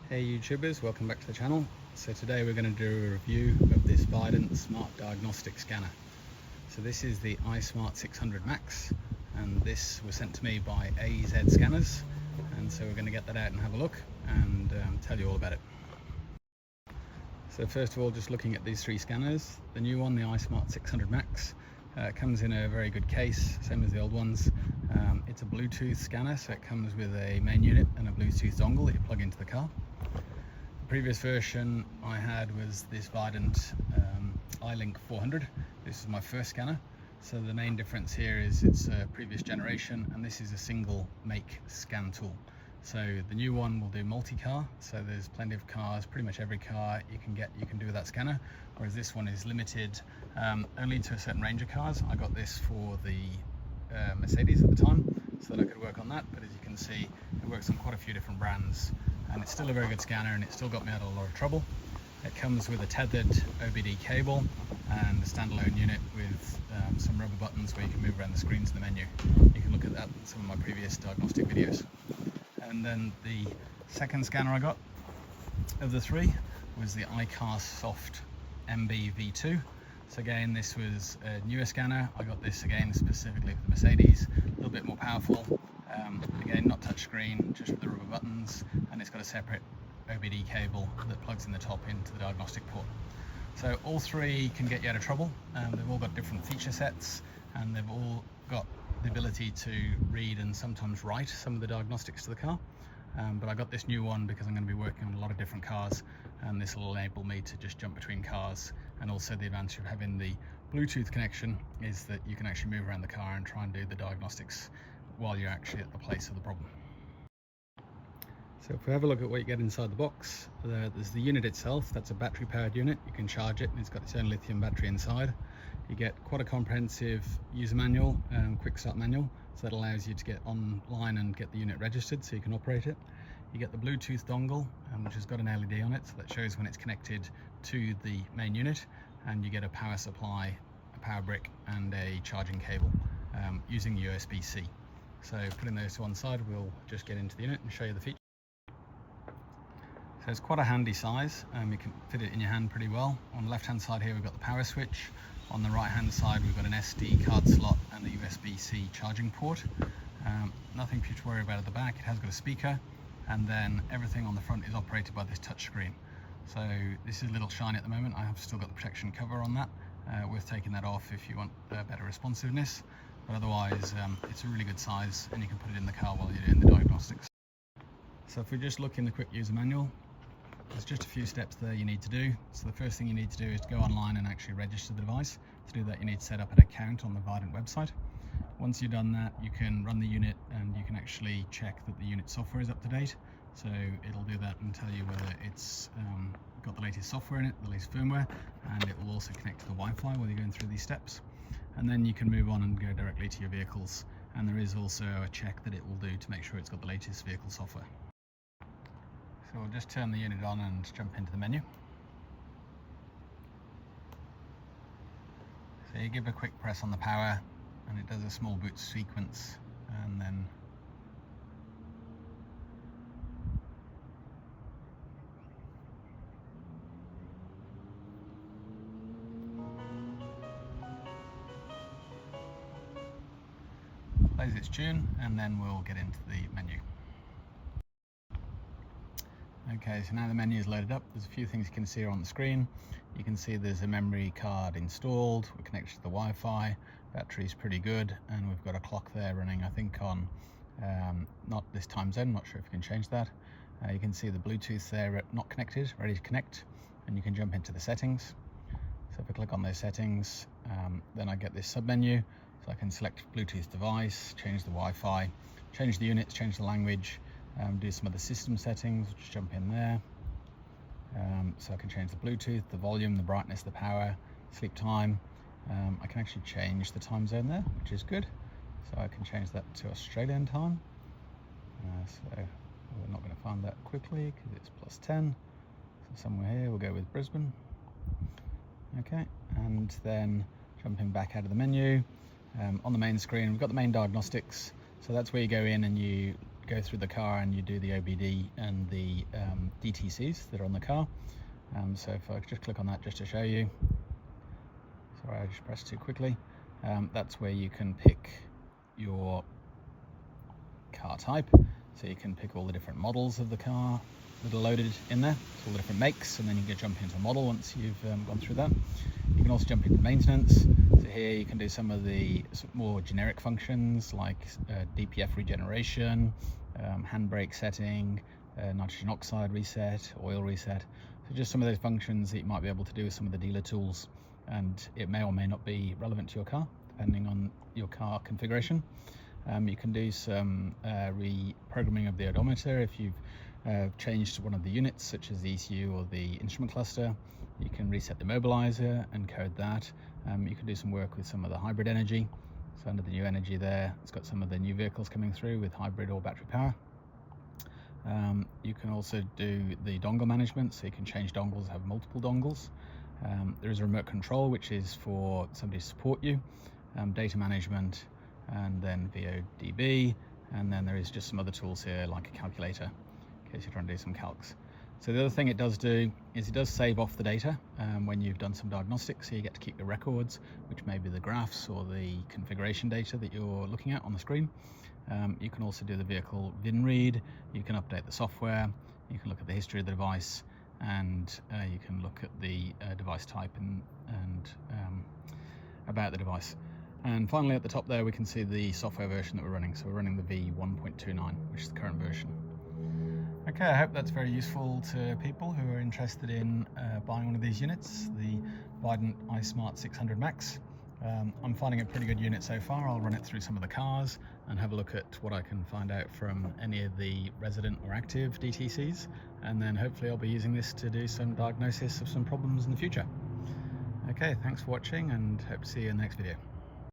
Hey YouTubers, welcome back to the channel. So today we're going to do a review of this Vidant Smart Diagnostic Scanner. So this is the iSmart 600 Max, and this was sent to me by AZ Scanners, and so we're going to get that out and have a look and tell you all about it. So first of all, just looking at these three scanners, the new one, the iSmart 600 Max, comes in a very good case, same as the old ones. It's a Bluetooth scanner, so it comes with a main unit and a Bluetooth dongle that you plug into the car. The previous version I had was this Vidant iLink 400. This is my first scanner. So the main difference here is it's a previous generation, and this is a single make scan tool. So the new one will do multi-car, so there's plenty of cars, pretty much every car you can do with that scanner, whereas this one is limited only to a certain range of cars. I got this for the Mercedes at the time, so that I could work on that, but as you can see, it works on quite a few different brands, and it's still a very good scanner, and it still got me out of a lot of trouble. It comes with a tethered OBD cable and a standalone unit with some rubber buttons where you can move around the screens in the menu. You can look at that in some of my previous diagnostic videos. And then the second scanner I got of the three was the iCar Soft MB V2. So again, this was a newer scanner. I got this again specifically for the Mercedes, a little bit more powerful. Again, not touchscreen, just with the rubber buttons, and it's got a separate OBD cable that plugs in the top into the diagnostic port. So all three can get you out of trouble. They've all got different feature sets, and they've all got the ability to read and sometimes write some of the diagnostics to the car. But I got this new one because I'm going to be working on a lot of different cars, and this will enable me to just jump between cars. And also the advantage of having the Bluetooth connection is that you can actually move around the car and try and do the diagnostics while you're actually at the place of the problem. So if we have a look at what you get inside the box, there's the unit itself. That's a battery powered unit. You can charge it, and it's got its own lithium battery inside. You get quite a comprehensive user manual, quick start manual, so that allows you to get online and get the unit registered so you can operate it. You get the Bluetooth dongle, which has got an LED on it, so that shows when it's connected to the main unit, and you get a power supply, a power brick, and a charging cable using USB-C. So putting those to one side, we'll just get into the unit and show you the features. So it's quite a handy size, you can fit it in your hand pretty well. On the left hand side here we've got the power switch. On the right hand side we've got an SD card slot and a USB-C charging port. Nothing for you to worry about at the back. It has got a speaker, and then everything on the front is operated by this touch screen. So this is a little shiny at the moment. I have still got the protection cover on that. Worth taking that off if you want better responsiveness, but otherwise it's a really good size, and you can put it in the car while you're doing the diagnostics. So if we just look in the quick user manual, there's just a few steps there you need to do. So the first thing you need to do is to go online and actually register the device. To do that, you need to set up an account on the Vidant website. Once you've done that, you can run the unit, and you can actually check that the unit software is up to date. So it'll do that and tell you whether it's got the latest software in it, the latest firmware, and it will also connect to the Wi-Fi while you're going through these steps. And then you can move on and go directly to your vehicles. And there is also a check that it will do to make sure it's got the latest vehicle software. So we'll just turn the unit on and jump into the menu. So you give a quick press on the power, and it does a small boot sequence, and then plays its tune, and then we'll get into the menu. Okay, so now the menu is loaded up. There's a few things you can see on the screen. You can see there's a memory card installed. We're connected to the Wi-Fi. Battery's pretty good, and we've got a clock there running, I think, on not this time zone. Not sure if you can change that. You can see the Bluetooth there, not connected, ready to connect, and you can jump into the settings. So if I click on those settings, then I get this sub-menu. So I can select Bluetooth device, change the Wi-Fi, change the units, change the language, do some of the system settings. Just jump in there. So I can change the Bluetooth, the volume, the brightness, the power, sleep time. I can actually change the time zone there, which is good. So I can change that to Australian time. So we're not going to find that quickly because it's +10. So somewhere here, we'll go with Brisbane. Okay, and then jumping back out of the menu, on the main screen, we've got the main diagnostics. So that's where you go in and you go through the car and you do the OBD and the DTCs that are on the car. So if I just click on that just to show you, sorry I just pressed too quickly, that's where you can pick your car type. So you can pick all the different models of the car that are loaded in there, all the different makes, and then you can jump into the model once you've gone through that. You can also jump into maintenance. So here you can do some of the more generic functions like DPF regeneration, handbrake setting, nitrogen oxide reset, oil reset. So just some of those functions that you might be able to do with some of the dealer tools, and it may or may not be relevant to your car depending on your car configuration. You can do some reprogramming of the odometer if you've changed one of the units, such as the ECU or the instrument cluster. You can reset the mobilizer and code that. You can do some work with some of the hybrid energy. So under the new energy there, it's got some of the new vehicles coming through with hybrid or battery power. You can also do the dongle management, so you can change dongles, have multiple dongles. There is a remote control, which is for somebody to support you, data management, and then VODB, and then there is just some other tools here like a calculator in case you're trying to do some calcs. So the other thing it does do is it does save off the data when you've done some diagnostics, so you get to keep the records, which may be the graphs or the configuration data that you're looking at on the screen. You can also do the vehicle VIN read, you can update the software, you can look at the history of the device, and you can look at the device type and about the device. And finally at the top there we can see the software version that we're running. So we're running the V1.29, which is the current version. Okay, I hope that's very useful to people who are interested in buying one of these units, the Vidant iSmart 600 Max. I'm finding a pretty good unit so far. I'll run it through some of the cars and have a look at what I can find out from any of the resident or active DTCs, and then hopefully I'll be using this to do some diagnosis of some problems in the future. Okay, thanks for watching and hope to see you in the next video.